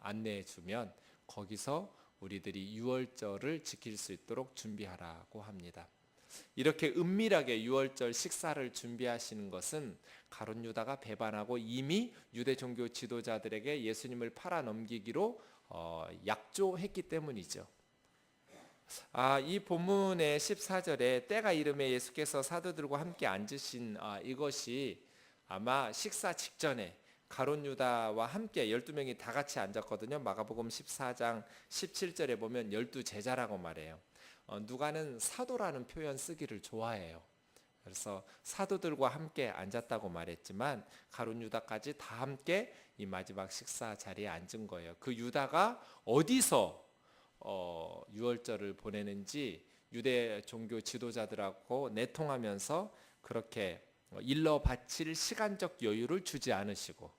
안내해 주면 거기서 우리들이 유월절을 지킬 수 있도록 준비하라고 합니다. 이렇게 은밀하게 유월절 식사를 준비하시는 것은 가룟 유다가 배반하고 이미 유대 종교 지도자들에게 예수님을 팔아넘기기로 약조했기 때문이죠. 이 본문의 14절에 때가 이름에 예수께서 사도들과 함께 앉으신 이것이 아마 식사 직전에 가룟 유다와 함께 12명이 다 같이 앉았거든요. 마가복음 14장 17절에 보면 12제자라고 말해요. 누가는 사도라는 표현 쓰기를 좋아해요. 그래서 사도들과 함께 앉았다고 말했지만 가룟 유다까지 다 함께 이 마지막 식사 자리에 앉은 거예요. 그 유다가 어디서 유월절을 보내는지 유대 종교 지도자들하고 내통하면서 그렇게 일러 바칠 시간적 여유를 주지 않으시고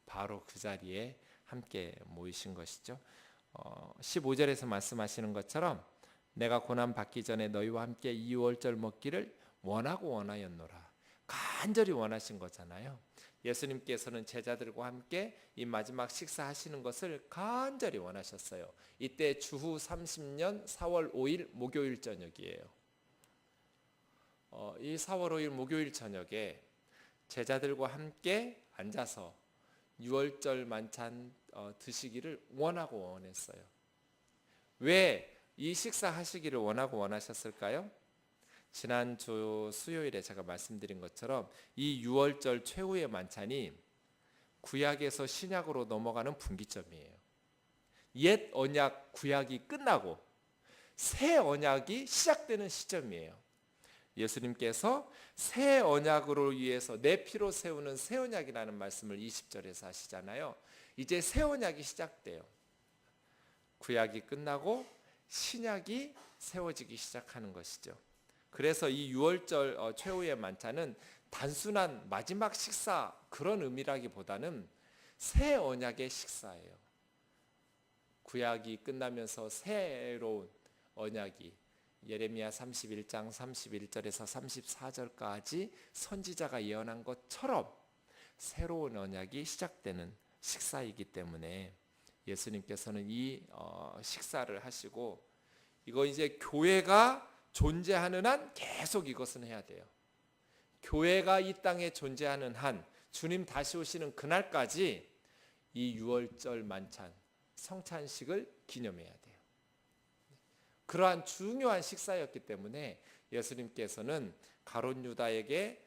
바로 그 자리에 함께 모이신 것이죠. 15절에서 말씀하시는 것처럼 내가 고난 받기 전에 너희와 함께 이 유월절 먹기를 원하고 원하였노라. 간절히 원하신 거잖아요. 예수님께서는 제자들과 함께 이 마지막 식사하시는 것을 간절히 원하셨어요. 이때 주후 30년 4월 5일 목요일 저녁이에요. 이 4월 5일 목요일 저녁에 제자들과 함께 앉아서 유월절 만찬 드시기를 원하고 원했어요. 왜 이 식사하시기를 원하고 원하셨을까요? 지난주 수요일에 제가 말씀드린 것처럼 이 유월절 최후의 만찬이 구약에서 신약으로 넘어가는 분기점이에요. 옛 언약 구약이 끝나고 새 언약이 시작되는 시점이에요. 예수님께서 새 언약으로 위해서 내 피로 세우는 새 언약이라는 말씀을 20절에서 하시잖아요. 이제 새 언약이 시작돼요. 구약이 끝나고 신약이 세워지기 시작하는 것이죠. 그래서 이 유월절 최후의 만찬은 단순한 마지막 식사 그런 의미라기보다는 새 언약의 식사예요. 구약이 끝나면서 새로운 언약이 예레미야 31장 31절에서 34절까지 선지자가 예언한 것처럼 새로운 언약이 시작되는 식사이기 때문에 예수님께서는 이 식사를 하시고 이거 이제 교회가 존재하는 한 계속 이것은 해야 돼요. 교회가 이 땅에 존재하는 한 주님 다시 오시는 그날까지 이 유월절 만찬 성찬식을 기념해야 돼요. 그러한 중요한 식사였기 때문에 예수님께서는 가룟 유다에게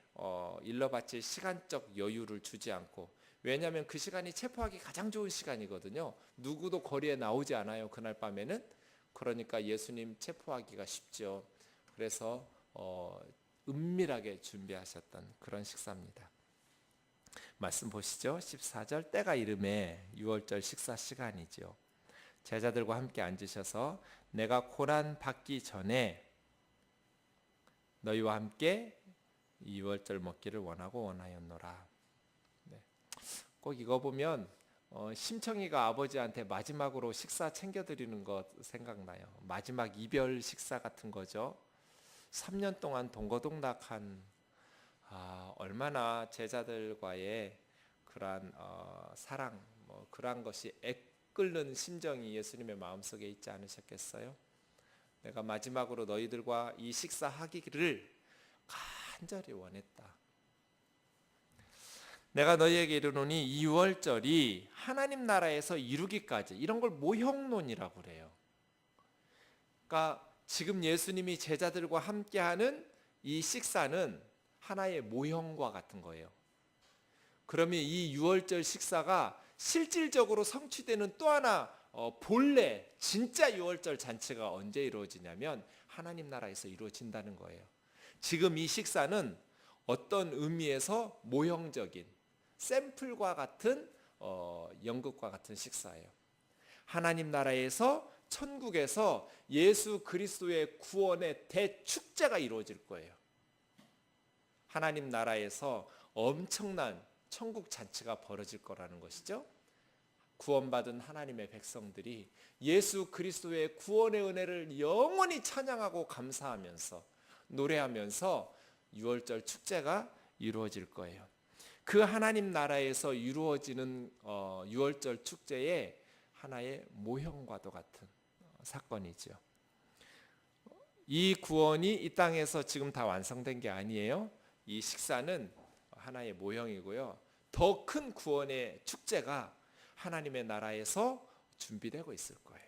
일러 바칠 시간적 여유를 주지 않고, 왜냐하면 그 시간이 체포하기 가장 좋은 시간이거든요. 누구도 거리에 나오지 않아요, 그날 밤에는. 그러니까 예수님 체포하기가 쉽죠. 그래서 은밀하게 준비하셨던 그런 식사입니다. 말씀 보시죠. 14절 때가 이름에 유월절 식사 시간이죠. 제자들과 함께 앉으셔서 내가 고난 받기 전에 너희와 함께 이 유월절 먹기를 원하고 원하였노라. 꼭 이거 보면 심청이가 아버지한테 마지막으로 식사 챙겨드리는 것 생각나요. 마지막 이별 식사 같은 거죠. 3년 동안 동거동락한 얼마나 제자들과의 그러한 사랑, 그러한 것이 애끓는 심정이 예수님의 마음속에 있지 않으셨겠어요? 내가 마지막으로 너희들과 이 식사하기를 간절히 원했다. 내가 너희에게 이르노니 이 유월절이 하나님 나라에서 이루기까지, 이런 걸 모형론이라고 그래요. 그러니까 지금 예수님이 제자들과 함께하는 이 식사는 하나의 모형과 같은 거예요. 그러면 이 유월절 식사가 실질적으로 성취되는 또 하나 본래 진짜 유월절 잔치가 언제 이루어지냐면 하나님 나라에서 이루어진다는 거예요. 지금 이 식사는 어떤 의미에서 모형적인 샘플과 같은 연극과 같은 식사예요. 하나님 나라에서, 천국에서 예수 그리스도의 구원의 대축제가 이루어질 거예요. 하나님 나라에서 엄청난 천국 잔치가 벌어질 거라는 것이죠. 구원받은 하나님의 백성들이 예수 그리스도의 구원의 은혜를 영원히 찬양하고 감사하면서 노래하면서 유월절 축제가 이루어질 거예요. 그 하나님 나라에서 이루어지는 유월절 축제에 하나의 모형과도 같은 사건이죠. 이 구원이 이 땅에서 지금 다 완성된 게 아니에요. 이 식사는 하나의 모형이고요. 더 큰 구원의 축제가 하나님의 나라에서 준비되고 있을 거예요.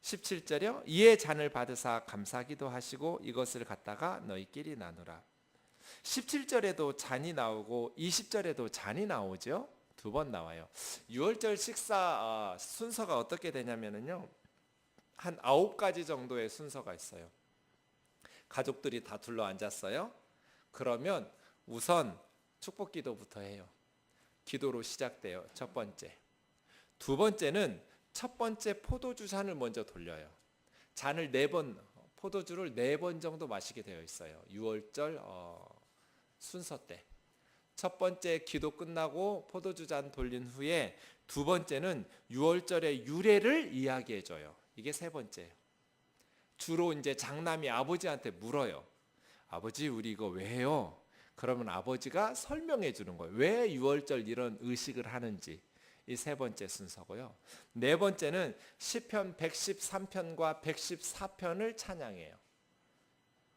17절이요. 이에 잔을 받으사 감사기도 하시고 이것을 갖다가 너희끼리 나누라. 17절에도 잔이 나오고 20절에도 잔이 나오죠. 두 번 나와요. 유월절 식사 순서가 어떻게 되냐면요. 한 9가지 정도의 순서가 있어요. 가족들이 다 둘러 앉았어요. 그러면 우선 축복기도부터 해요. 기도로 시작돼요. 첫 번째. 두 번째는 첫 번째 포도주 잔을 먼저 돌려요. 잔을 4번, 포도주를 4번 정도 마시게 되어 있어요. 유월절 순서 때. 첫 번째 기도 끝나고 포도주 잔 돌린 후에 두 번째는 유월절의 유래를 이야기해 줘요. 이게 세 번째예요. 주로 이제 장남이 아버지한테 물어요. 아버지, 우리 이거 왜 해요? 그러면 아버지가 설명해 주는 거예요. 왜 유월절 이런 의식을 하는지. 이 세 번째 순서고요. 네 번째는 시편 113편과 114편을 찬양해요.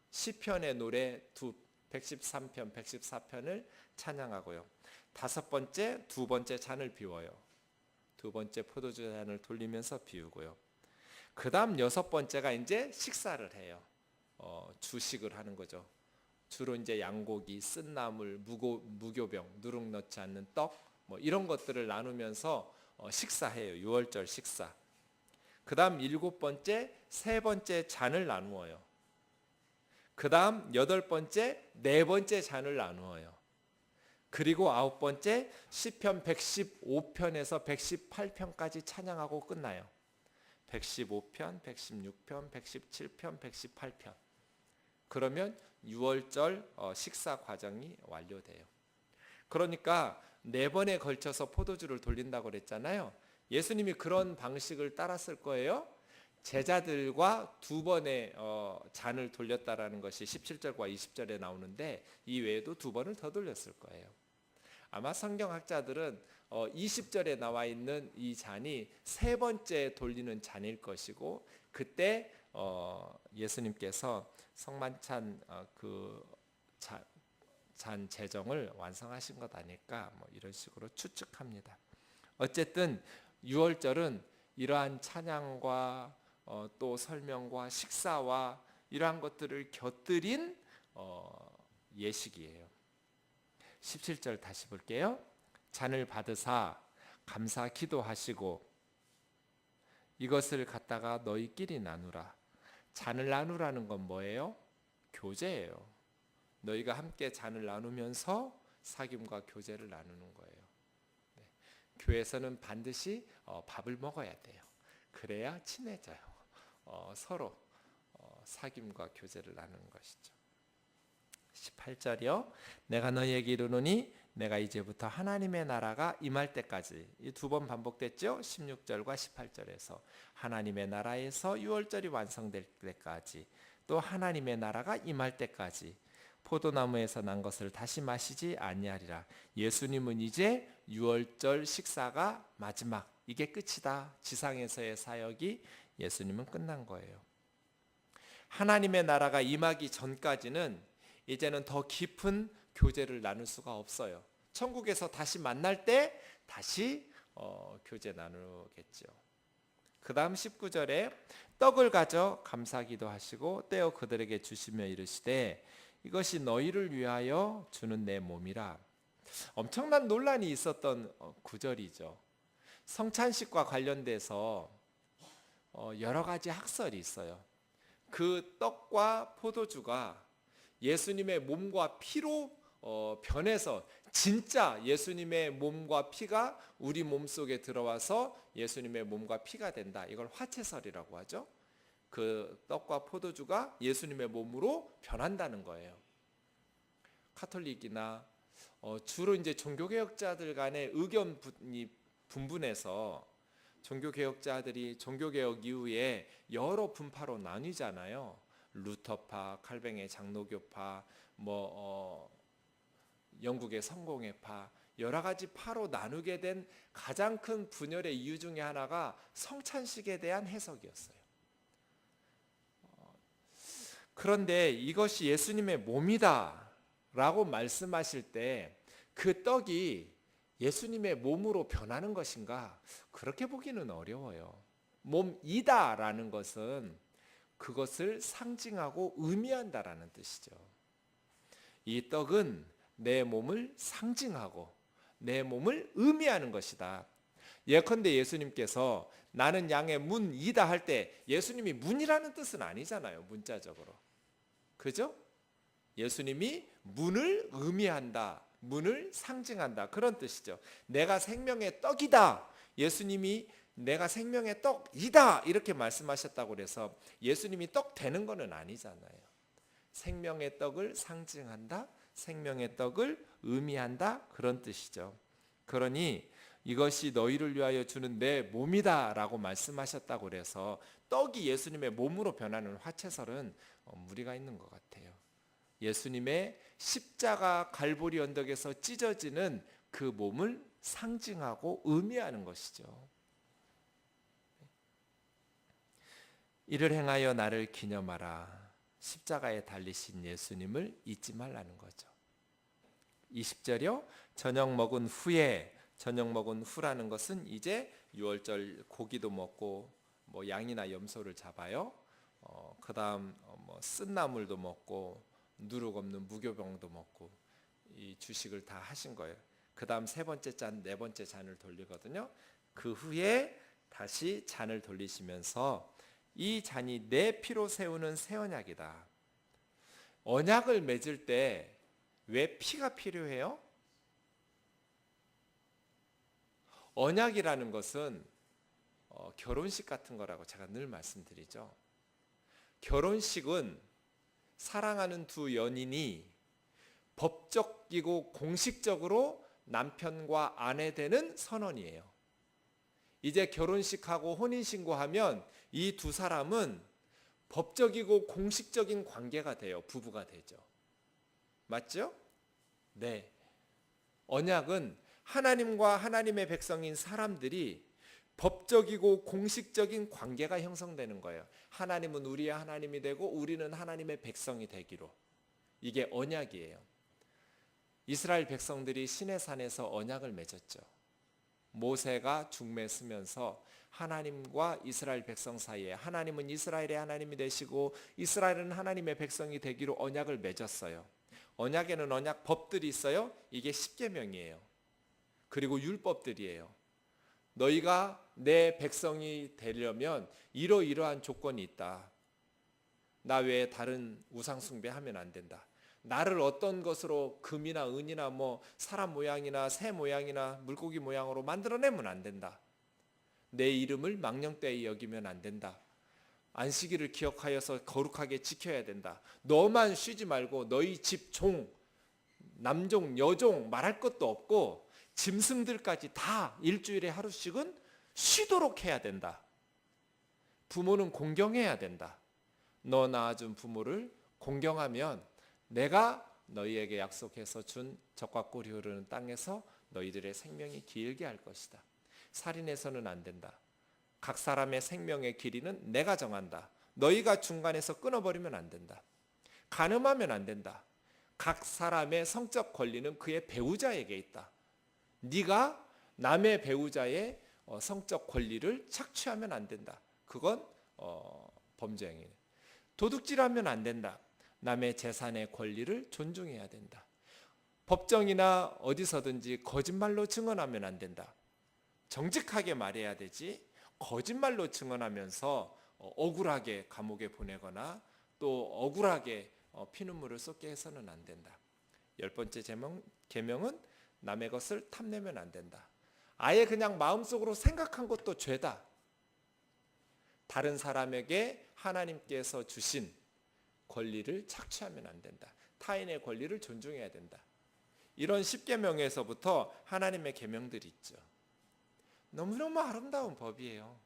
시편의 노래 113편, 114편을 찬양하고요. 다섯 번째, 두 번째 잔을 비워요. 두 번째 포도주 잔을 돌리면서 비우고요. 그 다음 여섯 번째가 이제 식사를 해요. 주식을 하는 거죠. 주로 이제 양고기, 쓴나물, 무교병, 누룩 넣지 않는 떡, 뭐 이런 것들을 나누면서 식사해요. 유월절 식사. 그 다음 일곱 번째, 세 번째 잔을 나누어요. 그 다음 여덟 번째, 네 번째 잔을 나누어요. 그리고 아홉 번째, 시편 115편에서 118편까지 찬양하고 끝나요. 115편, 116편, 117편, 118편. 그러면 유월절 식사 과정이 완료돼요. 그러니까 4번에 걸쳐서 포도주를 돌린다고 그랬잖아요. 예수님이 그런 방식을 따랐을 거예요. 제자들과 2번의 잔을 돌렸다라는 것이 17절과 20절에 나오는데 이 외에도 2번을 더 돌렸을 거예요. 아마 성경학자들은 20절에 나와 있는 이 잔이 세 번째 돌리는 잔일 것이고 그때 예수님께서 성만찬 잔 제정을 완성하신 것 아닐까 뭐 이런 식으로 추측합니다. 어쨌든 유월절은 이러한 찬양과 또 설명과 식사와 이러한 것들을 곁들인 예식이에요. 17절 다시 볼게요. 잔을 받으사 감사 기도하시고 이것을 갖다가 너희끼리 나누라. 잔을 나누라는 건 뭐예요? 교제예요. 너희가 함께 잔을 나누면서 사귐과 교제를 나누는 거예요. 네. 교회에서는 반드시 밥을 먹어야 돼요. 그래야 친해져요. 서로 사귐과 교제를 나누는 것이죠. 18절이요. 내가 너희에게 이르노니 내가 이제부터 하나님의 나라가 임할 때까지 이 2번 반복됐죠. 16절과 18절에서 하나님의 나라에서 유월절이 완성될 때까지 또 하나님의 나라가 임할 때까지 포도나무에서 난 것을 다시 마시지 아니하리라. 예수님은 이제 유월절 식사가 마지막, 이게 끝이다. 지상에서의 사역이 예수님은 끝난 거예요. 하나님의 나라가 임하기 전까지는 이제는 더 깊은 교제를 나눌 수가 없어요. 천국에서 다시 만날 때 다시 교제 나누겠죠. 그 다음 19절에 떡을 가져 감사기도 하시고 떼어 그들에게 주시며 이르시되 이것이 너희를 위하여 주는 내 몸이라. 엄청난 논란이 있었던 구절이죠. 성찬식과 관련돼서 여러 가지 학설이 있어요. 그 떡과 포도주가 예수님의 몸과 피로 변해서 진짜 예수님의 몸과 피가 우리 몸속에 들어와서 예수님의 몸과 피가 된다. 이걸 화채설이라고 하죠. 그 떡과 포도주가 예수님의 몸으로 변한다는 거예요. 카톨릭이나 주로 이제 종교개혁자들 간의 의견이 분분해서 종교개혁자들이 종교개혁 이후에 여러 분파로 나뉘잖아요. 루터파, 칼뱅의 장로교파, 영국의 성공회파 여러 가지 파로 나누게 된 가장 큰 분열의 이유 중에 하나가 성찬식에 대한 해석이었어요. 그런데 이것이 예수님의 몸이다 라고 말씀하실 때 그 떡이 예수님의 몸으로 변하는 것인가? 그렇게 보기는 어려워요. 몸이다 라는 것은 그것을 상징하고 의미한다라는 뜻이죠. 이 떡은 내 몸을 상징하고 내 몸을 의미하는 것이다. 예컨대 예수님께서 나는 양의 문이다 할 때 예수님이 문이라는 뜻은 아니잖아요. 문자적으로. 그죠? 예수님이 문을 의미한다. 문을 상징한다. 그런 뜻이죠. 내가 생명의 떡이다. 예수님이 내가 생명의 떡이다. 이렇게 말씀하셨다고 그래서 예수님이 떡 되는 것은 아니잖아요. 생명의 떡을 상징한다. 생명의 떡을 의미한다. 그런 뜻이죠. 그러니 이것이 너희를 위하여 주는 내 몸이다 라고 말씀하셨다고 그래서 떡이 예수님의 몸으로 변하는 화채설은 무리가 있는 것 같아요. 예수님의 십자가 갈보리 언덕에서 찢어지는 그 몸을 상징하고 의미하는 것이죠. 이를 행하여 나를 기념하라. 십자가에 달리신 예수님을 잊지 말라는 거죠. 20절이요. 저녁 먹은 후라는 것은 이제 유월절 고기도 먹고 뭐 양이나 염소를 잡아요. 그다음 쓴 나물도 먹고 누룩 없는 무교병도 먹고 이 주식을 다 하신 거예요. 그다음 세 번째 잔, 네 번째 잔을 돌리거든요. 그 후에 다시 잔을 돌리시면서 이 잔이 내 피로 세우는 새 언약이다. 언약을 맺을 때 왜 피가 필요해요? 언약이라는 것은 결혼식 같은 거라고 제가 늘 말씀드리죠. 결혼식은 사랑하는 두 연인이 법적이고 공식적으로 남편과 아내 되는 선언이에요. 이제 결혼식하고 혼인신고하면 이 두 사람은 법적이고 공식적인 관계가 돼요. 부부가 되죠. 맞죠? 네. 언약은 하나님과 하나님의 백성인 사람들이 법적이고 공식적인 관계가 형성되는 거예요. 하나님은 우리의 하나님이 되고 우리는 하나님의 백성이 되기로. 이게 언약이에요. 이스라엘 백성들이 시내산에서 언약을 맺었죠. 모세가 중매 쓰면서 하나님과 이스라엘 백성 사이에 하나님은 이스라엘의 하나님이 되시고 이스라엘은 하나님의 백성이 되기로 언약을 맺었어요. 언약에는 언약 법들이 있어요. 이게 십계명이에요. 그리고 율법들이에요. 너희가 내 백성이 되려면 이러이러한 조건이 있다. 나 외에 다른 우상 숭배하면 안 된다. 나를 어떤 것으로 금이나 은이나 뭐 사람 모양이나 새 모양이나 물고기 모양으로 만들어내면 안 된다. 내 이름을 망령되이 여기면 안 된다. 안식일을 기억하여서 거룩하게 지켜야 된다. 너만 쉬지 말고 너희 집 종, 남종, 여종 말할 것도 없고 짐승들까지 다 일주일에 하루씩은 쉬도록 해야 된다. 부모는 공경해야 된다. 너 낳아준 부모를 공경하면 내가 너희에게 약속해서 준 젖과 꿀이 흐르는 땅에서 너희들의 생명이 길게 할 것이다. 살인해서는 안 된다. 각 사람의 생명의 길이는 내가 정한다. 너희가 중간에서 끊어버리면 안 된다. 간음하면 안 된다. 각 사람의 성적 권리는 그의 배우자에게 있다. 네가 남의 배우자의 성적 권리를 착취하면 안 된다. 그건 범죄 행위네. 도둑질하면 안 된다. 남의 재산의 권리를 존중해야 된다. 법정이나 어디서든지 거짓말로 증언하면 안 된다. 정직하게 말해야 되지 거짓말로 증언하면서 억울하게 감옥에 보내거나 또 억울하게 피눈물을 쏟게 해서는 안 된다. 10번째 계명은 남의 것을 탐내면 안 된다. 아예 그냥 마음속으로 생각한 것도 죄다. 다른 사람에게 하나님께서 주신 권리를 착취하면 안 된다. 타인의 권리를 존중해야 된다. 이런 10계명에서부터 하나님의 계명들이 있죠. 너무너무 아름다운 법이에요.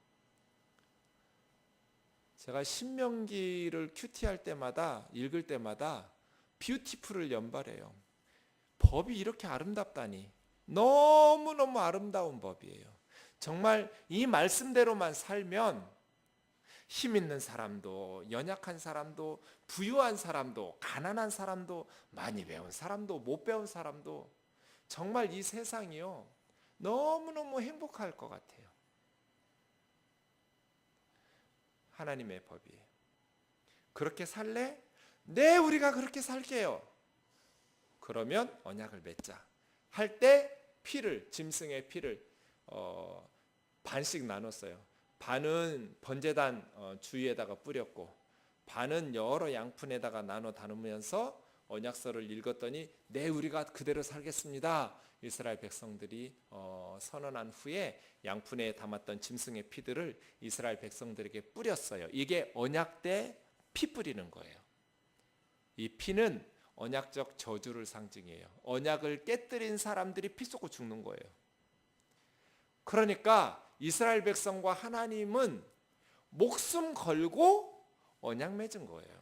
제가 신명기를 큐티할 때마다 읽을 때마다 뷰티풀을 연발해요. 법이 이렇게 아름답다니. 너무너무 아름다운 법이에요. 정말 이 말씀대로만 살면 힘 있는 사람도, 연약한 사람도, 부유한 사람도, 가난한 사람도, 많이 배운 사람도, 못 배운 사람도 정말 이 세상이요 너무너무 행복할 것 같아요. 하나님의 법이에요. 그렇게 살래? 네, 우리가 그렇게 살게요. 그러면 언약을 맺자. 할 때 피를, 짐승의 피를 반씩 나눴어요. 반은 번제단 주위에다가 뿌렸고 반은 여러 양푼에다가 나눠 담으면서 언약서를 읽었더니 네, 우리가 그대로 살겠습니다. 이스라엘 백성들이 선언한 후에 양푼에 담았던 짐승의 피들을 이스라엘 백성들에게 뿌렸어요. 이게 언약 때 피 뿌리는 거예요. 이 피는 언약적 저주를 상징해요. 언약을 깨뜨린 사람들이 피 쏟고 죽는 거예요. 그러니까 이스라엘 백성과 하나님은 목숨 걸고 언약 맺은 거예요.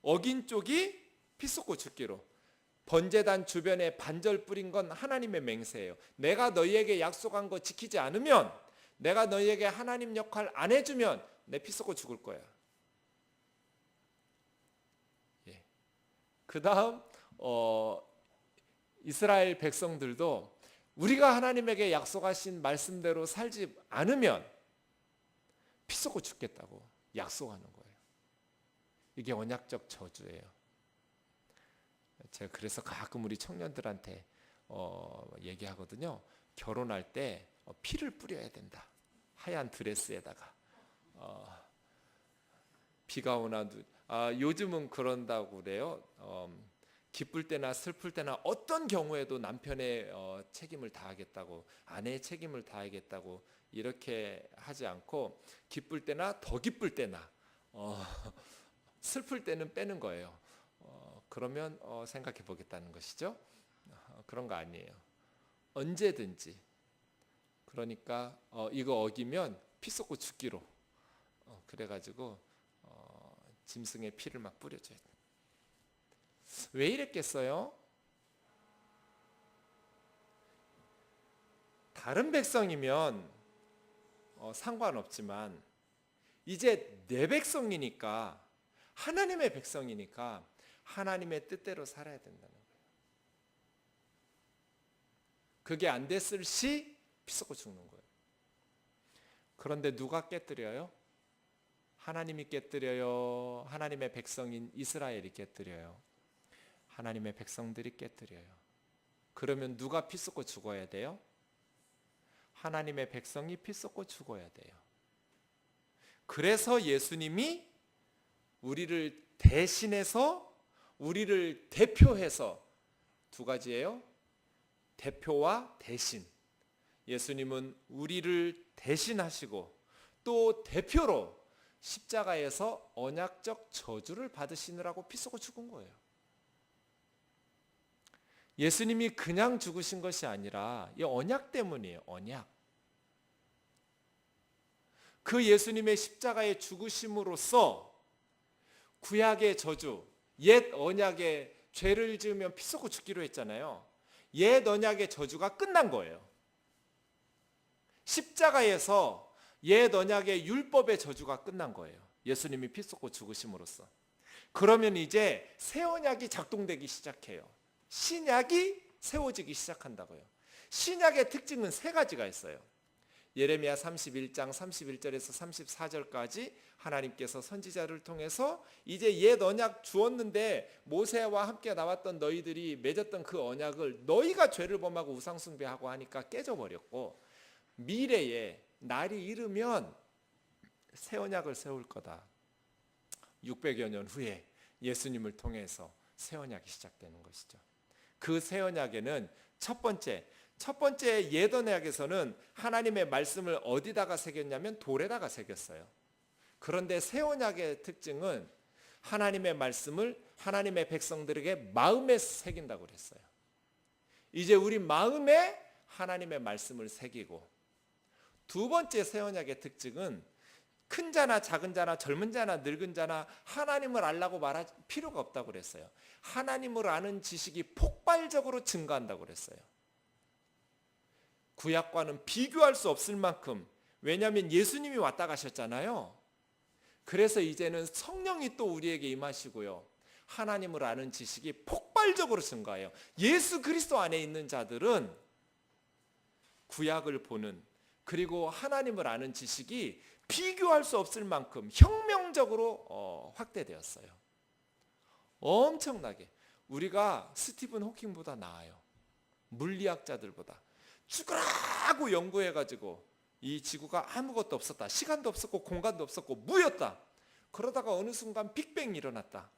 어긴 쪽이 피 쏟고 죽기로. 번제단 주변에 반절 뿌린 건 하나님의 맹세예요. 내가 너희에게 약속한 거 지키지 않으면, 내가 너희에게 하나님 역할 안 해주면 내 피 쏟고 죽을 거야. 예. 그 다음 이스라엘 백성들도 우리가 하나님에게 약속하신 말씀대로 살지 않으면 피 쏟고 죽겠다고 약속하는 거예요. 이게 언약적 저주예요. 제가 그래서 가끔 우리 청년들한테 얘기하거든요. 결혼할 때 피를 뿌려야 된다. 하얀 드레스에다가 비가 오나 요즘은 그런다고 그래요. 기쁠 때나 슬플 때나 어떤 경우에도 남편의 책임을 다하겠다고, 아내의 책임을 다하겠다고 이렇게 하지 않고 기쁠 때나 더 기쁠 때나 슬플 때는 빼는 거예요. 그러면 생각해 보겠다는 것이죠. 그런 거 아니에요. 언제든지. 그러니까 이거 어기면 피 쏟고 죽기로. 그래가지고 짐승의 피를 막 뿌려줘야 돼. 왜 이랬겠어요? 다른 백성이면 상관없지만 이제 내 백성이니까, 하나님의 백성이니까 하나님의 뜻대로 살아야 된다는 거예요. 그게 안 됐을 시 피 쏟고 죽는 거예요. 그런데 누가 깨뜨려요? 하나님이 깨뜨려요? 하나님의 백성인 이스라엘이 깨뜨려요? 하나님의 백성들이 깨뜨려요. 그러면 누가 피 쏟고 죽어야 돼요? 하나님의 백성이 피 쏟고 죽어야 돼요. 그래서 예수님이 우리를 대신해서, 우리를 대표해서, 두 가지예요. 대표와 대신. 예수님은 우리를 대신하시고 또 대표로 십자가에서 언약적 저주를 받으시느라고 피 쏟고 죽은 거예요. 예수님이 그냥 죽으신 것이 아니라 이 언약 때문이에요. 언약. 그 예수님의 십자가의 죽으심으로써 구약의 저주, 옛 언약의 죄를 지으면 피 쏟고 죽기로 했잖아요. 옛 언약의 저주가 끝난 거예요. 십자가에서 옛 언약의 율법의 저주가 끝난 거예요. 예수님이 피 쏟고 죽으심으로써. 그러면 이제 새 언약이 작동되기 시작해요. 신약이 세워지기 시작한다고요. 신약의 특징은 세 가지가 있어요. 예레미야 31장 31절에서 34절까지 하나님께서 선지자를 통해서 이제 옛 언약 주었는데 모세와 함께 나왔던 너희들이 맺었던 그 언약을 너희가 죄를 범하고 우상 숭배하고 하니까 깨져버렸고, 미래에 날이 이르면 새 언약을 세울 거다. 600여 년 후에 예수님을 통해서 새 언약이 시작되는 것이죠. 그 새 언약에는 첫 번째 옛 언약에서는 하나님의 말씀을 어디다가 새겼냐면 돌에다가 새겼어요. 그런데 새 언약의 특징은 하나님의 말씀을 하나님의 백성들에게 마음에 새긴다고 그랬어요. 이제 우리 마음에 하나님의 말씀을 새기고, 두 번째 새 언약의 특징은 큰 자나 작은 자나 젊은 자나 늙은 자나 하나님을 알라고 말할 필요가 없다고 그랬어요. 하나님을 아는 지식이 폭발적으로 증가한다고 그랬어요. 구약과는 비교할 수 없을 만큼, 왜냐하면 예수님이 왔다 가셨잖아요. 그래서 이제는 성령이 또 우리에게 임하시고요, 하나님을 아는 지식이 폭발적으로 증가해요. 예수 그리스도 안에 있는 자들은 구약을 보는, 그리고 하나님을 아는 지식이 비교할 수 없을 만큼 혁명적으로 확대되었어요. 엄청나게. 우리가 스티븐 호킹보다 나아요. 물리학자들보다. 죽으라고 연구해가지고 이 지구가 아무것도 없었다, 시간도 없었고 공간도 없었고 무였다. 그러다가 어느 순간 빅뱅이 일어났다.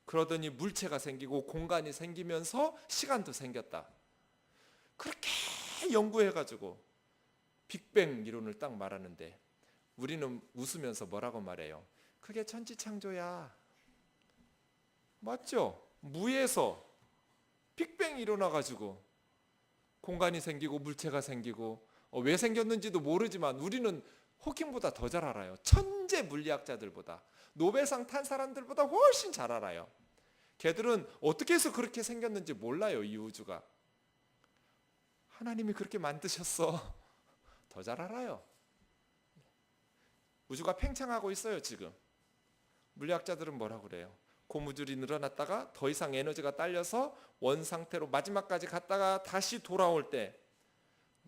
그러더니 물체가 생기고 공간이 생기면서 시간도 생겼다. 그렇게 연구해가지고 빅뱅 이론을 딱 말하는데, 우리는 웃으면서 뭐라고 말해요? 그게 천지창조야. 맞죠? 무에서 빅뱅이 일어나가지고 공간이 생기고 물체가 생기고, 왜 생겼는지도 모르지만 우리는 호킹보다 더 잘 알아요. 천재 물리학자들보다, 노벨상 탄 사람들보다 훨씬 잘 알아요. 걔들은 어떻게 해서 그렇게 생겼는지 몰라요. 이 우주가 하나님이 그렇게 만드셨어. 더 잘 알아요. 우주가 팽창하고 있어요. 지금 물리학자들은 뭐라고 그래요? 고무줄이 늘어났다가 더 이상 에너지가 딸려서 원 상태로 마지막까지 갔다가 다시 돌아올 때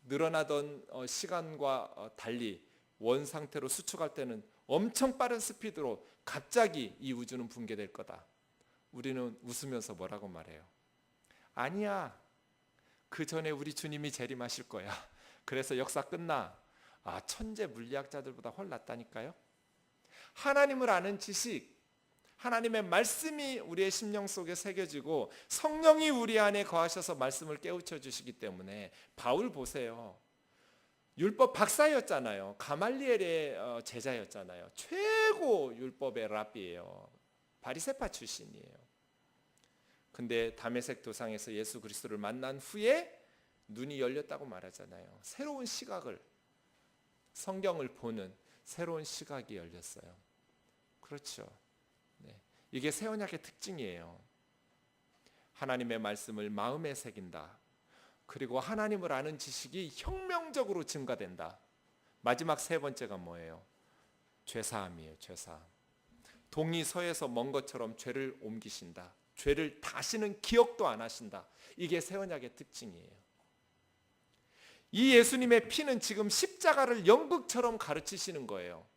늘어나던 시간과 달리 원 상태로 수축할 때는 엄청 빠른 스피드로 갑자기 이 우주는 붕괴될 거다. 우리는 웃으면서 뭐라고 말해요? 아니야, 그 전에 우리 주님이 재림하실 거야. 그래서 역사 끝나. 천재 물리학자들보다 훨 낫다니까요. 하나님을 아는 지식, 하나님의 말씀이 우리의 심령 속에 새겨지고 성령이 우리 안에 거하셔서 말씀을 깨우쳐 주시기 때문에, 바울 보세요. 율법 박사였잖아요. 가말리엘의 제자였잖아요. 최고 율법의 랍비예요. 바리새파 출신이에요. 근데 다메섹 도상에서 예수 그리스도를 만난 후에 눈이 열렸다고 말하잖아요. 새로운 시각을, 성경을 보는 새로운 시각이 열렸어요. 그렇죠. 네. 이게 새 언약의 특징이에요. 하나님의 말씀을 마음에 새긴다. 그리고 하나님을 아는 지식이 혁명적으로 증가된다. 마지막 세 번째가 뭐예요? 죄사함이에요. 죄사함. 동이 서에서 먼 것처럼 죄를 옮기신다. 죄를 다시는 기억도 안 하신다. 이게 새 언약의 특징이에요. 이 예수님의 피는 지금 십자가를 연극처럼 가르치시는 거예요.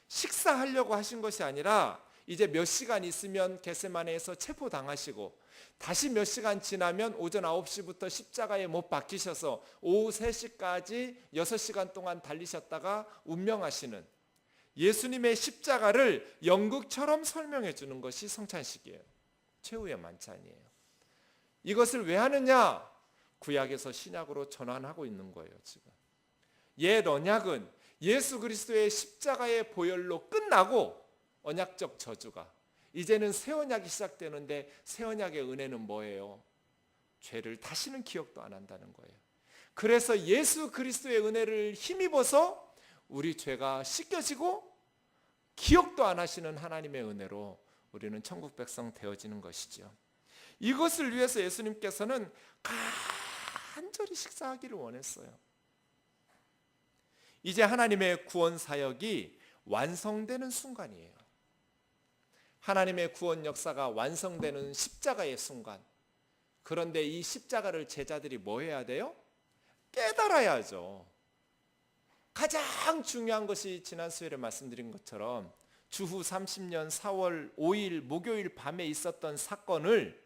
식사하려고 하신 것이 아니라 이제 몇 시간 있으면 겟세마네에서 체포당하시고, 다시 몇 시간 지나면 오전 9시부터 십자가에 못 박히셔서 오후 3시까지 6시간 동안 달리셨다가 운명하시는 예수님의 십자가를 연극처럼 설명해 주는 것이 성찬식이에요. 최후의 만찬이에요. 이것을 왜 하느냐? 구약에서 신약으로 전환하고 있는 거예요. 지금 옛 언약은 예수 그리스도의 십자가의 보혈로 끝나고 언약적 저주가, 이제는 새 언약이 시작되는데 새 언약의 은혜는 뭐예요? 죄를 다시는 기억도 안 한다는 거예요. 그래서 예수 그리스도의 은혜를 힘입어서 우리 죄가 씻겨지고 기억도 안 하시는 하나님의 은혜로 우리는 천국 백성 되어지는 것이죠. 이것을 위해서 예수님께서는 간절히 식사하기를 원했어요. 이제 하나님의 구원 사역이 완성되는 순간이에요. 하나님의 구원 역사가 완성되는 십자가의 순간. 그런데 이 십자가를 제자들이 뭐 해야 돼요? 깨달아야죠. 가장 중요한 것이 지난 수요일에 말씀드린 것처럼 주후 30년 4월 5일 목요일 밤에 있었던 사건을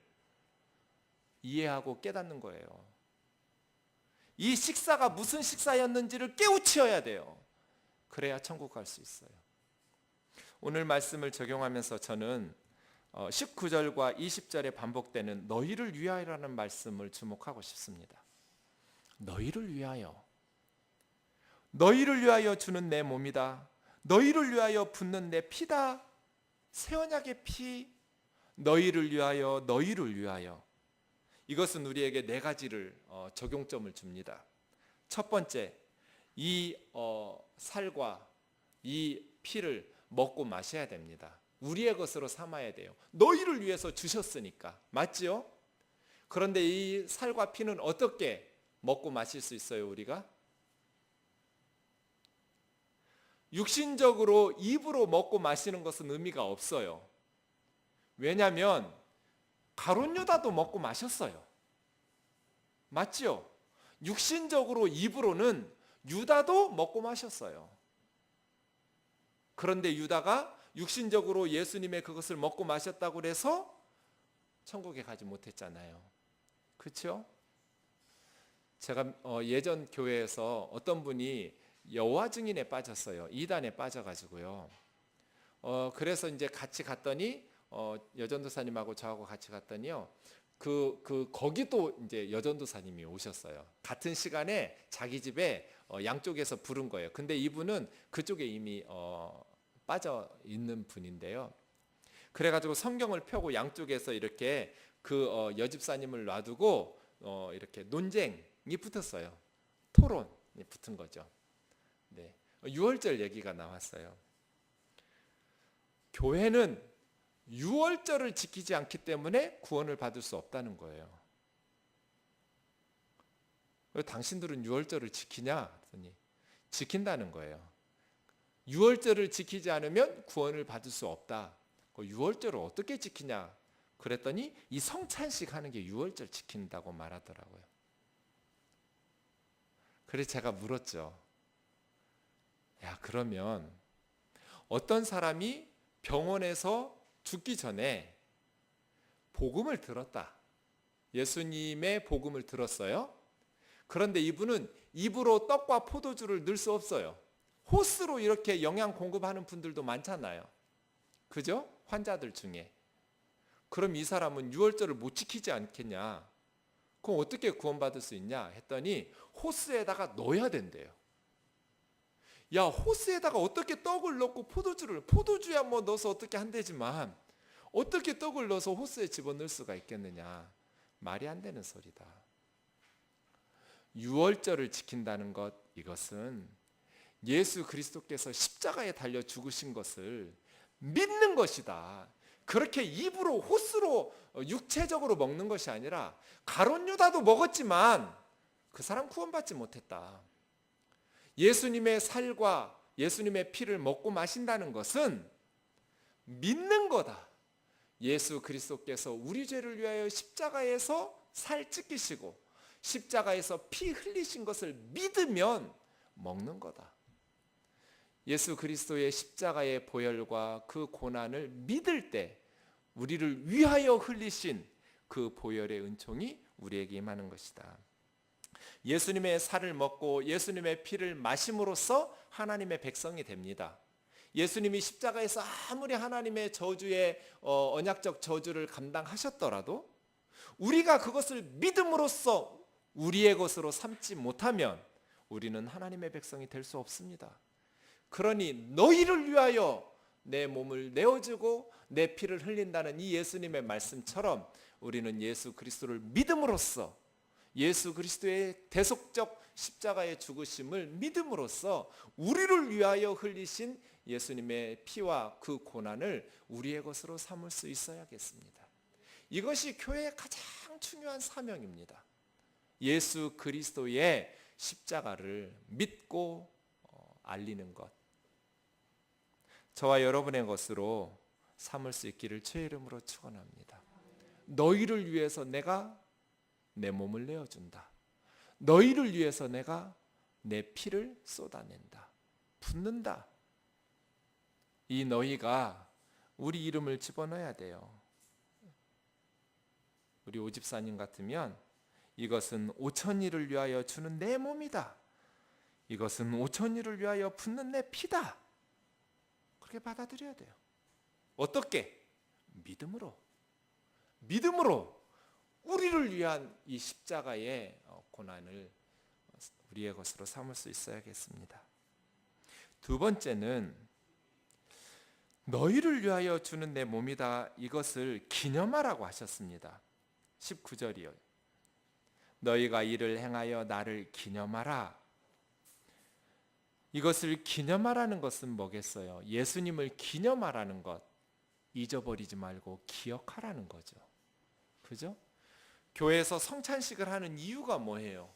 이해하고 깨닫는 거예요. 이 식사가 무슨 식사였는지를 깨우쳐야 돼요. 그래야 천국 갈 수 있어요. 오늘 말씀을 적용하면서 저는 19절과 20절에 반복되는 너희를 위하여라는 말씀을 주목하고 싶습니다. 너희를 위하여. 너희를 위하여 주는 내 몸이다. 너희를 위하여 붓는 내 피다. 새 언약의 피. 너희를 위하여, 너희를 위하여. 이것은 우리에게 네 가지를 적용점을 줍니다. 첫 번째, 이 살과 이 피를 먹고 마셔야 됩니다. 우리의 것으로 삼아야 돼요. 너희를 위해서 주셨으니까. 맞지요? 그런데 이 살과 피는 어떻게 먹고 마실 수 있어요, 우리가? 육신적으로 입으로 먹고 마시는 것은 의미가 없어요. 왜냐하면 가룟 유다도 먹고 마셨어요. 맞지요? 육신적으로 입으로는 유다도 먹고 마셨어요. 그런데 유다가 육신적으로 예수님의 그것을 먹고 마셨다고 해서 천국에 가지 못했잖아요. 그렇죠? 제가 예전 교회에서 어떤 분이 여호와 증인에 빠졌어요. 이단에 빠져가지고요. 그래서 이제 같이 갔더니 여전도사님하고 저하고 같이 갔더니요. 거기도 이제 여전도사님이 오셨어요. 같은 시간에 자기 집에 양쪽에서 부른 거예요. 근데 이분은 그쪽에 이미 빠져 있는 분인데요. 그래가지고 성경을 펴고 양쪽에서 이렇게 여집사님을 놔두고 이렇게 논쟁이 붙었어요. 토론이 붙은 거죠. 네, 유월절 얘기가 나왔어요. 교회는 유월절을 지키지 않기 때문에 구원을 받을 수 없다는 거예요. 왜 당신들은 유월절을 지키냐? 그랬더니 지킨다는 거예요. 유월절을 지키지 않으면 구원을 받을 수 없다. 유월절을 어떻게 지키냐? 그랬더니 이 성찬식 하는 게 유월절 지킨다고 말하더라고요. 그래서 제가 물었죠. 야, 그러면 어떤 사람이 병원에서 죽기 전에 복음을 들었다. 예수님의 복음을 들었어요. 그런데 이분은 입으로 떡과 포도주를 넣을 수 없어요. 호스로 이렇게 영양 공급하는 분들도 많잖아요. 그죠? 환자들 중에. 그럼 이 사람은 유월절을 못 지키지 않겠냐? 그럼 어떻게 구원받을 수 있냐? 했더니 호스에다가 넣어야 된대요. 야, 호스에다가 어떻게 떡을 넣고 포도주야 뭐 넣어서 어떻게 한대지만 어떻게 떡을 넣어서 호스에 집어넣을 수가 있겠느냐? 말이 안 되는 소리다. 유월절을 지킨다는 것, 이것은 예수 그리스도께서 십자가에 달려 죽으신 것을 믿는 것이다. 그렇게 입으로 호스로 육체적으로 먹는 것이 아니라 가룟 유다도 먹었지만 그 사람 구원받지 못했다. 예수님의 살과 예수님의 피를 먹고 마신다는 것은 믿는 거다. 예수 그리스도께서 우리 죄를 위하여 십자가에서 살 찢기시고 십자가에서 피 흘리신 것을 믿으면 먹는 거다. 예수 그리스도의 십자가의 보혈과 그 고난을 믿을 때 우리를 위하여 흘리신 그 보혈의 은총이 우리에게 임하는 것이다. 예수님의 살을 먹고 예수님의 피를 마심으로써 하나님의 백성이 됩니다. 예수님이 십자가에서 아무리 하나님의 저주의 언약적 저주를 감당하셨더라도 우리가 그것을 믿음으로써 우리의 것으로 삼지 못하면 우리는 하나님의 백성이 될 수 없습니다. 그러니 너희를 위하여 내 몸을 내어주고 내 피를 흘린다는 이 예수님의 말씀처럼 우리는 예수 그리스도를 믿음으로써 예수 그리스도의 대속적 십자가의 죽으심을 믿음으로써 우리를 위하여 흘리신 예수님의 피와 그 고난을 우리의 것으로 삼을 수 있어야겠습니다. 이것이 교회의 가장 중요한 사명입니다. 예수 그리스도의 십자가를 믿고 알리는 것, 저와 여러분의 것으로 삼을 수 있기를 주의 이름으로 축원합니다. 너희를 위해서 내가 내 몸을 내어준다. 너희를 위해서 내가 내 피를 쏟아낸다. 붓는다. 이 너희가 우리 이름을 집어넣어야 돼요. 우리 오집사님 같으면 이것은 오천이를 위하여 주는 내 몸이다. 이것은 오천이를 위하여 붓는 내 피다. 그렇게 받아들여야 돼요. 어떻게? 믿음으로. 믿음으로 우리를 위한 이 십자가의 고난을 우리의 것으로 삼을 수 있어야겠습니다. 두 번째는 너희를 위하여 주는 내 몸이다. 이것을 기념하라고 하셨습니다. 19절이요. 너희가 이를 행하여 나를 기념하라. 이것을 기념하라는 것은 뭐겠어요? 예수님을 기념하라는 것, 잊어버리지 말고 기억하라는 거죠. 그죠? 교회에서 성찬식을 하는 이유가 뭐예요?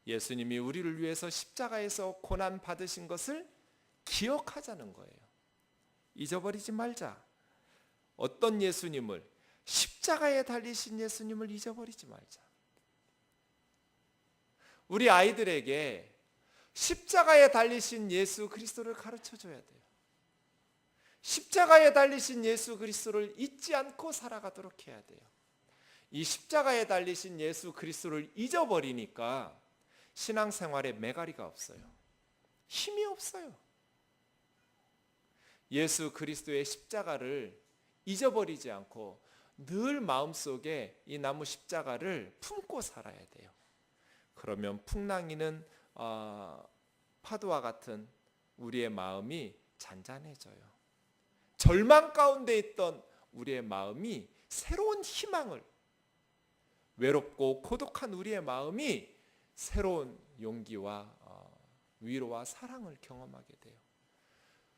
예수님이 우리를 위해서 십자가에서 고난 받으신 것을 기억하자는 거예요. 잊어버리지 말자. 어떤 예수님을, 십자가에 달리신 예수님을 잊어버리지 말자. 우리 아이들에게 십자가에 달리신 예수 그리스도를 가르쳐 줘야 돼요. 십자가에 달리신 예수 그리스도를 잊지 않고 살아가도록 해야 돼요. 이 십자가에 달리신 예수 그리스도를 잊어버리니까 신앙생활에 매가리가 없어요. 힘이 없어요. 예수 그리스도의 십자가를 잊어버리지 않고 늘 마음속에 이 나무 십자가를 품고 살아야 돼요. 그러면 풍랑이는 파도와 같은 우리의 마음이 잔잔해져요. 절망 가운데 있던 우리의 마음이 새로운 희망을, 외롭고 고독한 우리의 마음이 새로운 용기와 위로와 사랑을 경험하게 돼요.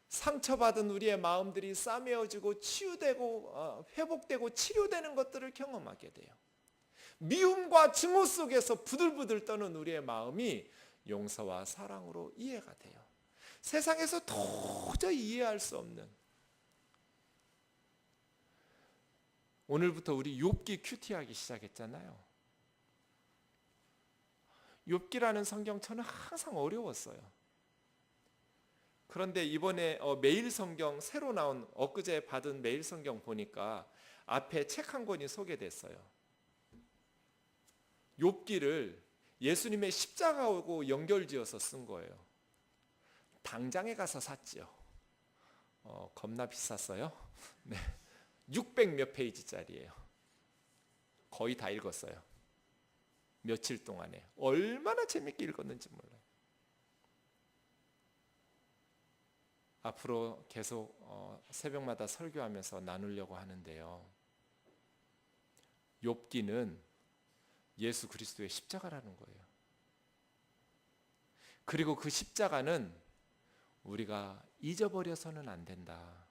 상처받은 우리의 마음들이 싸매어지고 치유되고 회복되고 치료되는 것들을 경험하게 돼요. 미움과 증오 속에서 부들부들 떠는 우리의 마음이 용서와 사랑으로 이해가 돼요. 세상에서 도저히 이해할 수 없는, 오늘부터 우리 욥기 큐티하기 시작했잖아요. 욥기라는 성경처는 항상 어려웠어요. 그런데 이번에 매일 성경 새로 나온, 엊그제 받은 매일 성경 보니까 앞에 책 한 권이 소개됐어요. 욥기를 예수님의 십자가하고 연결지어서 쓴 거예요. 당장에 가서 샀죠. 겁나 비쌌어요. 네. 600 몇 페이지짜리예요. 거의 다 읽었어요. 며칠 동안에. 얼마나 재밌게 읽었는지 몰라요. 앞으로 계속 새벽마다 설교하면서 나누려고 하는데요. 욥기는 예수 그리스도의 십자가라는 거예요. 그리고 그 십자가는 우리가 잊어버려서는 안 된다.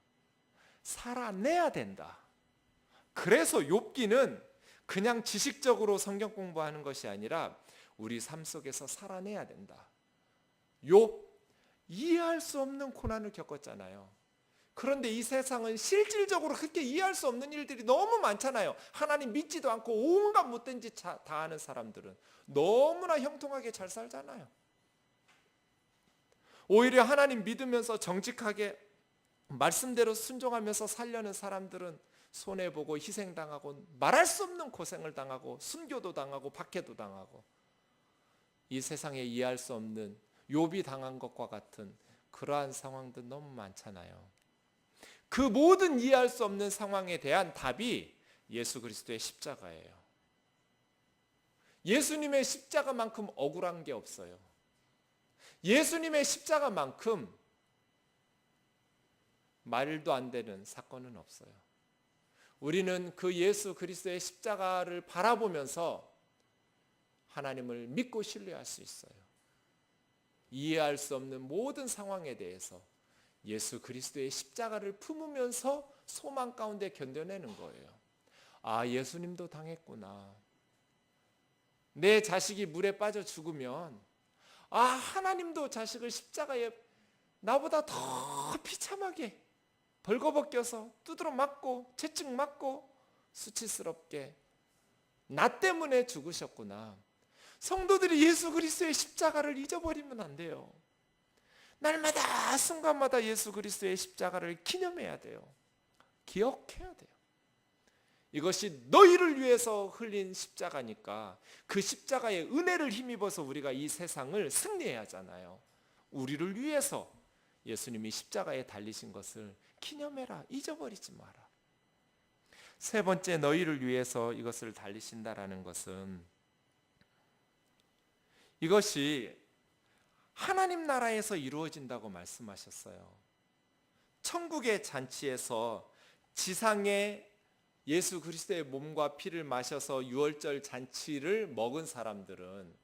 살아내야 된다. 그래서 욥기는 그냥 지식적으로 성경 공부하는 것이 아니라 우리 삶 속에서 살아내야 된다. 욥, 이해할 수 없는 고난을 겪었잖아요. 그런데 이 세상은 실질적으로 그렇게 이해할 수 없는 일들이 너무 많잖아요. 하나님 믿지도 않고 온갖 못된 짓 다 하는 사람들은 너무나 형통하게 잘 살잖아요. 오히려 하나님 믿으면서 정직하게 말씀대로 순종하면서 살려는 사람들은 손해보고 희생당하고 말할 수 없는 고생을 당하고 순교도 당하고 박해도 당하고, 이 세상에 이해할 수 없는 욥이 당한 것과 같은 그러한 상황도 너무 많잖아요. 그 모든 이해할 수 없는 상황에 대한 답이 예수 그리스도의 십자가예요. 예수님의 십자가만큼 억울한 게 없어요. 예수님의 십자가만큼 말도 안 되는 사건은 없어요. 우리는 그 예수 그리스도의 십자가를 바라보면서 하나님을 믿고 신뢰할 수 있어요. 이해할 수 없는 모든 상황에 대해서 예수 그리스도의 십자가를 품으면서 소망 가운데 견뎌내는 거예요. 아, 예수님도 당했구나. 내 자식이 물에 빠져 죽으면 하나님도 자식을 십자가에 나보다 더 비참하게 벌거벗겨서 두드러 맞고 채찍 맞고 수치스럽게 나 때문에 죽으셨구나. 성도들이 예수 그리스도의 십자가를 잊어버리면 안 돼요. 날마다 순간마다 예수 그리스도의 십자가를 기념해야 돼요. 기억해야 돼요. 이것이 너희를 위해서 흘린 십자가니까 그 십자가의 은혜를 힘입어서 우리가 이 세상을 승리해야 하잖아요. 우리를 위해서 예수님이 십자가에 달리신 것을 기념해라. 잊어버리지 마라. 세 번째, 너희를 위해서 이것을 달리신다라는 것은 이것이 하나님 나라에서 이루어진다고 말씀하셨어요. 천국의 잔치에서 지상에 예수 그리스도의 몸과 피를 마셔서 유월절 잔치를 먹은 사람들은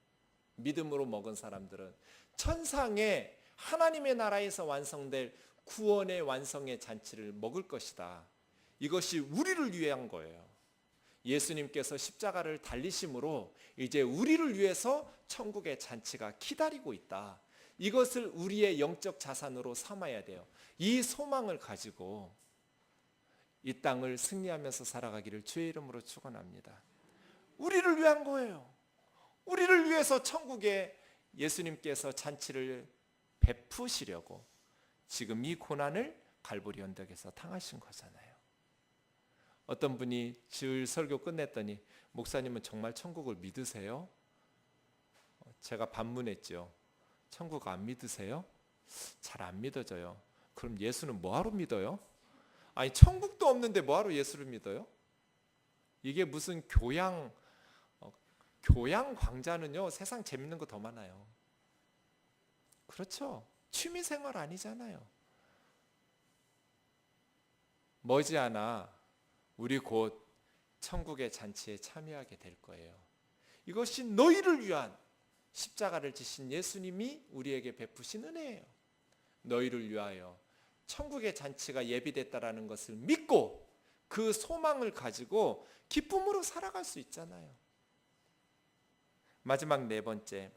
믿음으로 먹은 사람들은 천상의 하나님의 나라에서 완성될 구원의 완성의 잔치를 먹을 것이다. 이것이 우리를 위한 거예요. 예수님께서 십자가를 달리심으로 이제 우리를 위해서 천국의 잔치가 기다리고 있다. 이것을 우리의 영적 자산으로 삼아야 돼요. 이 소망을 가지고 이 땅을 승리하면서 살아가기를 주의 이름으로 축원합니다. 우리를 위한 거예요. 우리를 위해서 천국에 예수님께서 잔치를 베푸시려고 지금 이 고난을 갈보리 언덕에서 당하신 거잖아요. 어떤 분이 주일 설교 끝냈더니 목사님은 정말 천국을 믿으세요? 제가 반문했죠. 천국 안 믿으세요? 잘 안 믿어져요. 그럼 예수는 뭐하러 믿어요? 아니 천국도 없는데 뭐하러 예수를 믿어요? 이게 무슨 교양 광자는요 세상 재밌는 거 더 많아요. 그렇죠? 취미생활 아니잖아요. 머지않아 우리 곧 천국의 잔치에 참여하게 될 거예요. 이것이 너희를 위한 십자가를 지신 예수님이 우리에게 베푸신 은혜예요. 너희를 위하여 천국의 잔치가 예비됐다라는 것을 믿고 그 소망을 가지고 기쁨으로 살아갈 수 있잖아요. 마지막 네 번째,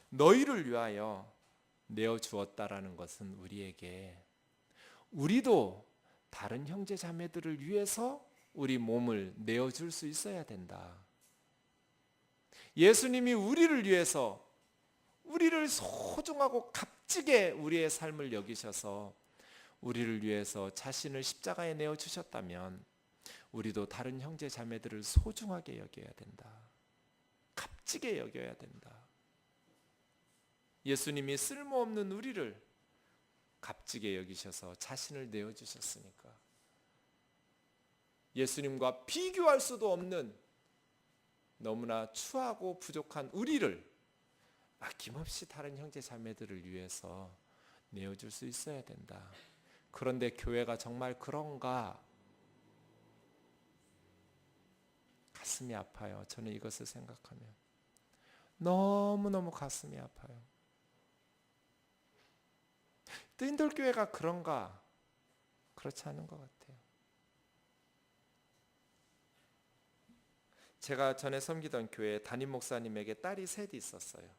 너희를 위하여 내어주었다라는 것은 우리도 다른 형제 자매들을 위해서 우리 몸을 내어줄 수 있어야 된다. 예수님이 우리를 위해서 우리를 소중하고 값지게 우리의 삶을 여기셔서 우리를 위해서 자신을 십자가에 내어주셨다면 우리도 다른 형제 자매들을 소중하게 여겨야 된다. 값지게 여겨야 된다. 예수님이 쓸모없는 우리를 값지게 여기셔서 자신을 내어주셨으니까 예수님과 비교할 수도 없는 너무나 추하고 부족한 우리를 아낌없이 다른 형제 자매들을 위해서 내어줄 수 있어야 된다. 그런데 교회가 정말 그런가? 가슴이 아파요. 저는 이것을 생각하면 너무너무 가슴이 아파요. 뜨인돌교회가 그런가? 그렇지 않은 것 같아요. 제가 전에 섬기던 교회 담임 목사님에게 딸이 셋이 있었어요.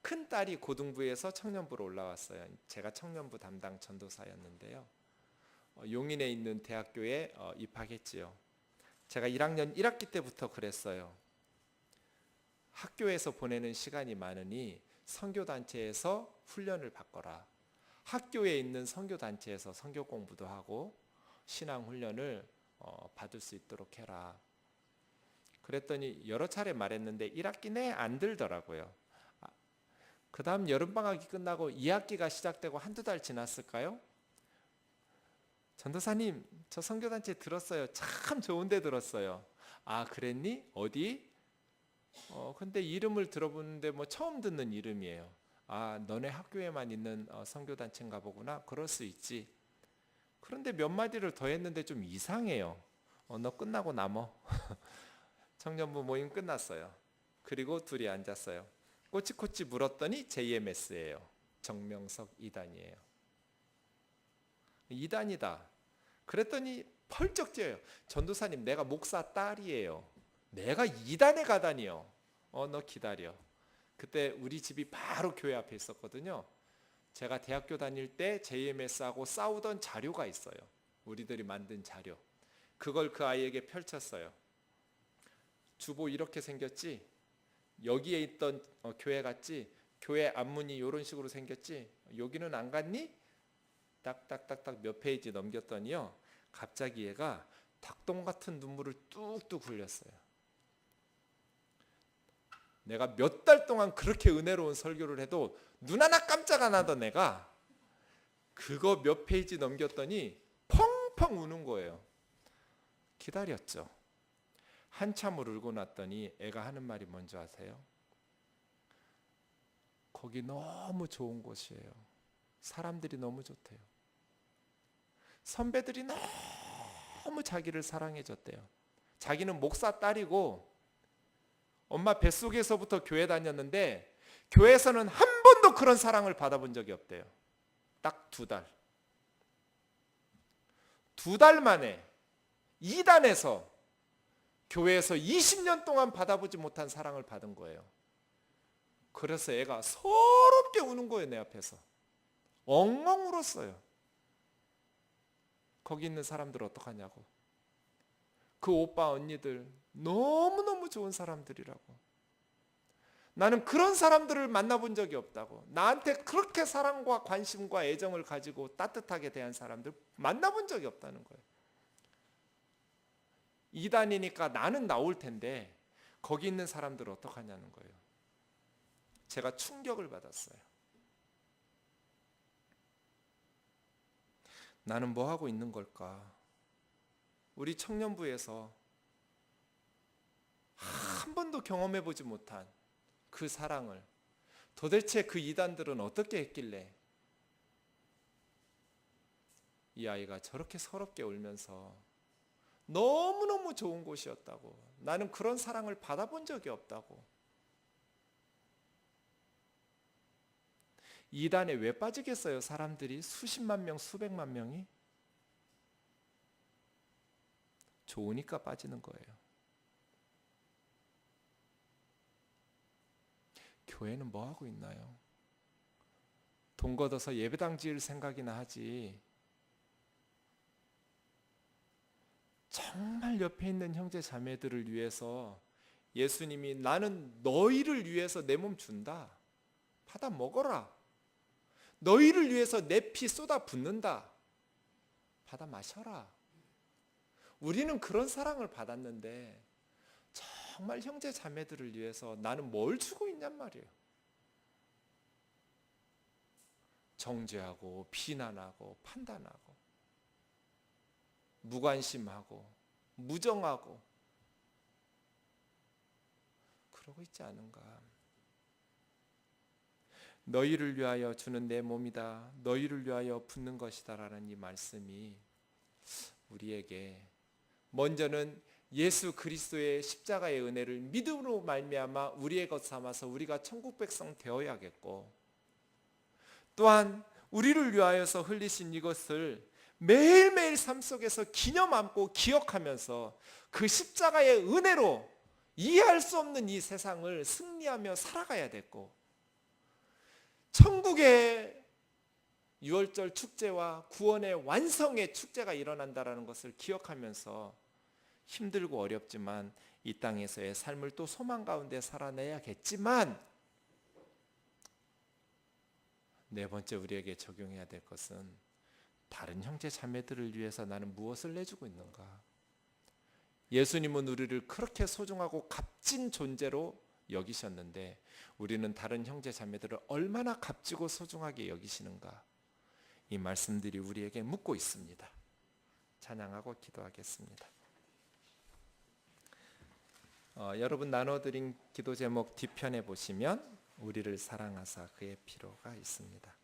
큰 딸이 고등부에서 청년부로 올라왔어요. 제가 청년부 담당 전도사였는데요. 용인에 있는 대학교에 입학했지요. 제가 1학년 1학기 때부터 그랬어요. 학교에서 보내는 시간이 많으니 선교단체에서 훈련을 받거라. 학교에 있는 선교단체에서 선교 공부도 하고 신앙훈련을 받을 수 있도록 해라. 그랬더니 여러 차례 말했는데 1학기 내에 안 들더라고요. 그 다음 여름방학이 끝나고 2학기가 시작되고 한두 달 지났을까요? 전도사님, 저 선교단체 들었어요. 참 좋은데 들었어요. 아, 그랬니? 어디? 근데 이름을 들어보는데 뭐 처음 듣는 이름이에요. 아, 너네 학교에만 있는 선교단체인가 보구나. 그럴 수 있지. 그런데 몇 마디를 더 했는데 좀 이상해요. 너 끝나고 남어. 청년부 모임 끝났어요. 그리고 둘이 앉았어요. 꼬치꼬치 물었더니 JMS예요. 정명석 2단이에요. 2단이다. 그랬더니 펄쩍 뛰어요. 전도사님, 내가 목사 딸이에요. 내가 2단에 가다니요. 너 기다려. 그때 우리 집이 바로 교회 앞에 있었거든요. 제가 대학교 다닐 때 JMS하고 싸우던 자료가 있어요. 우리들이 만든 자료. 그걸 그 아이에게 펼쳤어요. 주보 이렇게 생겼지? 여기에 있던 교회 갔지? 교회 앞문이 이런 식으로 생겼지? 여기는 안 갔니? 딱딱딱딱 몇 페이지 넘겼더니요. 갑자기 얘가 닭똥 같은 눈물을 뚝뚝 흘렸어요. 내가 몇 달 동안 그렇게 은혜로운 설교를 해도 눈 하나 깜짝 안 하던 애가 그거 몇 페이지 넘겼더니 펑펑 우는 거예요. 기다렸죠. 한참을 울고 났더니 애가 하는 말이 뭔지 아세요? 거기 너무 좋은 곳이에요. 사람들이 너무 좋대요. 선배들이 너무 자기를 사랑해 줬대요. 자기는 목사 딸이고 엄마 뱃속에서부터 교회 다녔는데 교회에서는 한 번도 그런 사랑을 받아본 적이 없대요. 딱 2달. 2달 만에 이단에서 교회에서 20년 동안 받아보지 못한 사랑을 받은 거예요. 그래서 애가 서럽게 우는 거예요. 내 앞에서. 엉엉 울었어요. 거기 있는 사람들 어떡하냐고. 그 오빠 언니들 너무너무 좋은 사람들이라고. 나는 그런 사람들을 만나본 적이 없다고. 나한테 그렇게 사랑과 관심과 애정을 가지고 따뜻하게 대한 사람들 만나본 적이 없다는 거예요. 이단이니까 나는 나올 텐데 거기 있는 사람들 어떡하냐는 거예요. 제가 충격을 받았어요. 나는 뭐 하고 있는 걸까? 우리 청년부에서 한 번도 경험해 보지 못한 그 사랑을 도대체 그 이단들은 어떻게 했길래 이 아이가 저렇게 서럽게 울면서 너무너무 좋은 곳이었다고, 나는 그런 사랑을 받아본 적이 없다고. 이단에 왜 빠지겠어요? 사람들이 수십만 명, 수백만 명이 좋으니까 빠지는 거예요. 교회는 뭐 하고 있나요? 돈 걷어서 예배당 지을 생각이나 하지. 정말 옆에 있는 형제 자매들을 위해서 예수님이 나는 너희를 위해서 내 몸 준다. 받아 먹어라. 너희를 위해서 내 피 쏟아 붓는다. 받아 마셔라. 우리는 그런 사랑을 받았는데 정말 형제 자매들을 위해서 나는 뭘 주고 있냔 말이에요. 정죄하고 비난하고 판단하고 무관심하고 무정하고 그러고 있지 않은가. 너희를 위하여 주는 내 몸이다. 너희를 위하여 붓는 것이다 라는 이 말씀이 우리에게 먼저는 예수 그리스도의 십자가의 은혜를 믿음으로 말미암아 우리의 것 삼아서 우리가 천국 백성 되어야겠고, 또한 우리를 위하여서 흘리신 이것을 매일매일 삶 속에서 기념 안고 기억하면서 그 십자가의 은혜로 이해할 수 없는 이 세상을 승리하며 살아가야 됐고, 천국의 유월절 축제와 구원의 완성의 축제가 일어난다는 것을 기억하면서 힘들고 어렵지만 이 땅에서의 삶을 또 소망 가운데 살아내야겠지만, 네 번째 우리에게 적용해야 될 것은 다른 형제 자매들을 위해서 나는 무엇을 내주고 있는가. 예수님은 우리를 그렇게 소중하고 값진 존재로 여기셨는데 우리는 다른 형제 자매들을 얼마나 값지고 소중하게 여기시는가. 이 말씀들이 우리에게 묻고 있습니다. 찬양하고 기도하겠습니다. 여러분 나눠드린 기도 제목 뒤편에 보시면 우리를 사랑하사 그의 피로가 있습니다.